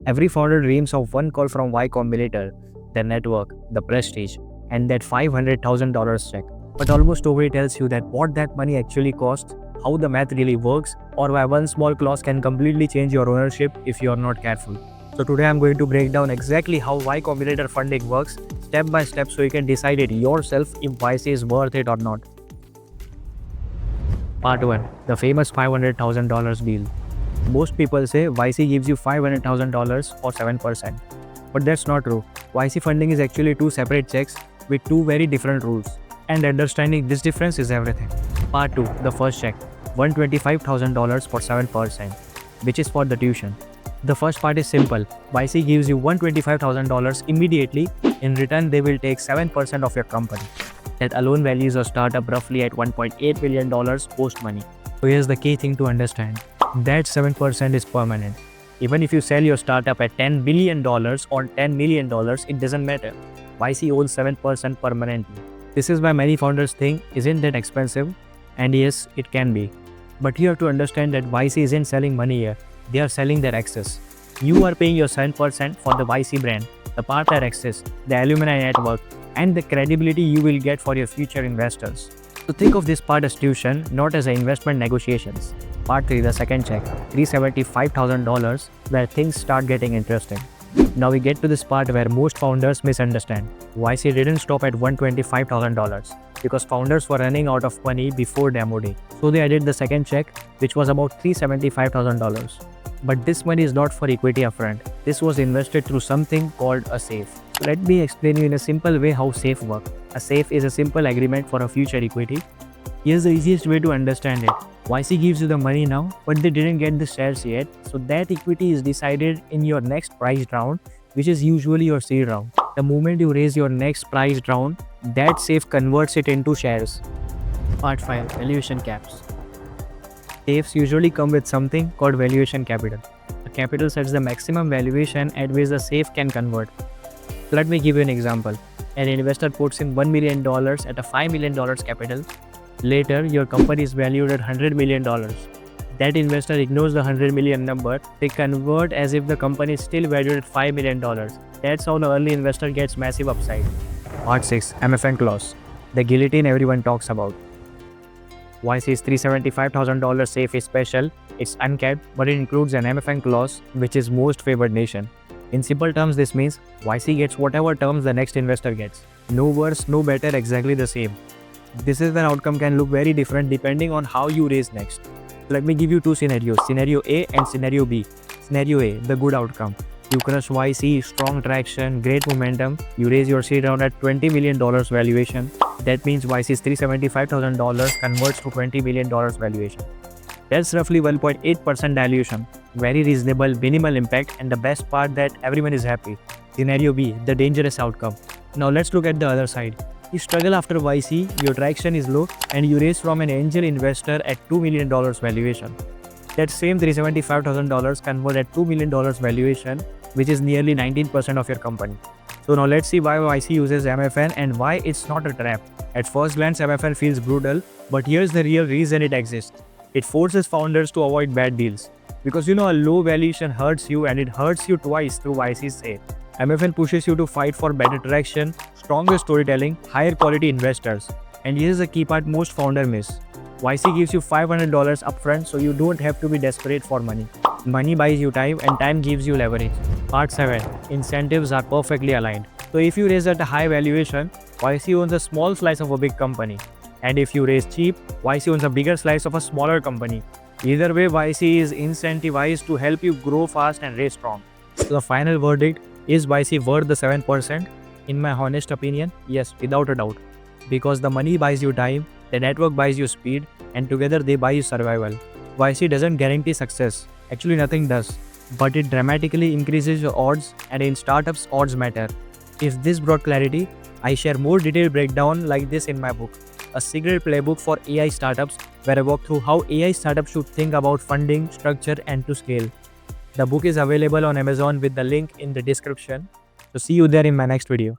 Every founder dreams of one call from Y Combinator, the network, the prestige, and that $500,000 check. But almost nobody tells you that what that money actually costs, how the math really works, or why one small clause can completely change your ownership if you are not careful. So today I'm going to break down exactly how Y Combinator funding works, step by step, so you can decide it yourself if YC is worth it or not. Part 1. The famous $500,000 deal. Most people say YC gives you $500,000 for 7%. But that's not true. YC funding is actually two separate checks with two very different rules. And understanding this difference is everything. Part 2. The first check. $125,000 for 7%, which is for the tuition. The first part is simple. YC gives you $125,000 immediately. In return, they will take 7% of your company. That alone values your startup roughly at $1.8 million post-money. So here's the key thing to understand. That 7% is permanent. Even if you sell your startup at $10 billion or $10 million, it doesn't matter. YC owns 7% permanently. This is why many founders think, isn't that expensive? And yes, it can be. But you have to understand that YC isn't selling money here. They are selling their access. You are paying your 7% for the YC brand, the partner access, the alumni network, and the credibility you will get for your future investors. So think of this part as tuition, not as investment negotiations. Part 3, the second check, $375,000, where things start getting interesting. Now we get to this part where most founders misunderstand. YC didn't stop at $125,000 because founders were running out of money before demo day. So they added the second check, which was about $375,000. But this money is not for equity upfront. This was invested through something called a SAFE. Let me explain you in a simple way how SAFE works. A SAFE is a simple agreement for a future equity. Here's the easiest way to understand it. YC gives you the money now, but they didn't get the shares yet, so that equity is decided in your next priced round, which is usually your seed round. The moment you raise your next priced round, that SAFE converts it into shares. Part 5. Valuation caps. SAFEs usually come with something called valuation capital. The capital sets the maximum valuation at which the SAFE can convert. Let me give you an example. An investor puts in $1 million at a $5 million capital. Later, your company is valued at $100 million. That investor ignores the 100 million number. They convert as if the company is still valued at $5 million. That's how the early investor gets massive upside. Part 6. MFN clause. The guillotine everyone talks about. YC's $375,000 SAFE is special. It's uncapped, but it includes an MFN clause, which is most favored nation. In simple terms, this means YC gets whatever terms the next investor gets. No worse, no better, exactly the same. This is where outcome can look very different depending on how you raise next. Let me give you two scenarios, scenario A and scenario B. Scenario A, the good outcome. You crush YC, strong traction, great momentum. You raise your seed round at $20 million valuation. That means YC's $375,000 converts to $20 million valuation. That's roughly 1.8% dilution. Very reasonable, minimal impact, and the best part that everyone is happy. Scenario B, the dangerous outcome. Now let's look at the other side. You struggle after YC, your traction is low, and you raise from an angel investor at $2 million valuation. That same $375,000 converts at $2 million valuation, which is nearly 19% of your company. So now let's see why YC uses MFN and why it's not a trap. At first glance, MFN feels brutal, but here's the real reason it exists. It forces founders to avoid bad deals. Because a low valuation hurts you, and it hurts you twice through YC's SAFE. MFN pushes you to fight for better traction, stronger storytelling, higher quality investors. And here's the key part most founders miss. YC gives you $500 upfront, so you don't have to be desperate for money. Money buys you time, and time gives you leverage. Part 7. Incentives are perfectly aligned. So if you raise at a high valuation, YC owns a small slice of a big company. And if you raise cheap, YC owns a bigger slice of a smaller company. Either way, YC is incentivized to help you grow fast and raise strong. So the final verdict, is YC worth the 7%? In my honest opinion, yes, without a doubt. Because the money buys you time, the network buys you speed, and together they buy you survival. YC doesn't guarantee success. Actually, nothing does. But it dramatically increases your odds, and in startups, odds matter. If this brought clarity, I share more detailed breakdown like this in my book, A Secret Playbook for AI Startups, where I walk through how AI startups should think about funding, structure, and to scale. The book is available on Amazon with the link in the description. So see you there in my next video.